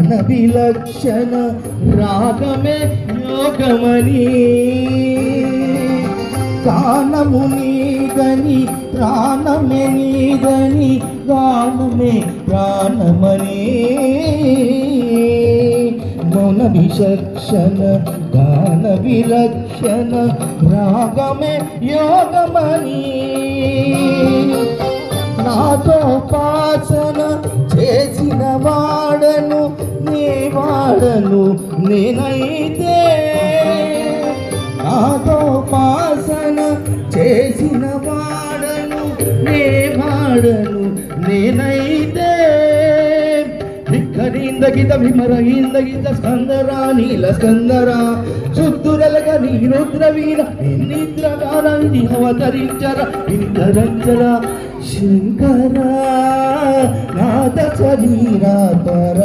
గాన విలక్షణ రాగమే యోగమని గానము నీదని ప్రాణమే నీదని గానమే ప్రాణమని మౌన విచక్షణ గాన విలక్షణ రాగమే యోగమని నాతో పాసన చేసిన వాడను నీ వాడను నేనైతే నాతో పాసన చేసిన వాడను నే వాడను నేనైతే దిక్కరిందగిత విమరగిందగిత స్కందరా నీల స్కందరా శుద్ధురలగ నీరుద్ర వీర నిద్రగాన అవతరించర ఇంకరంచర శంకర నాద శరీరాపర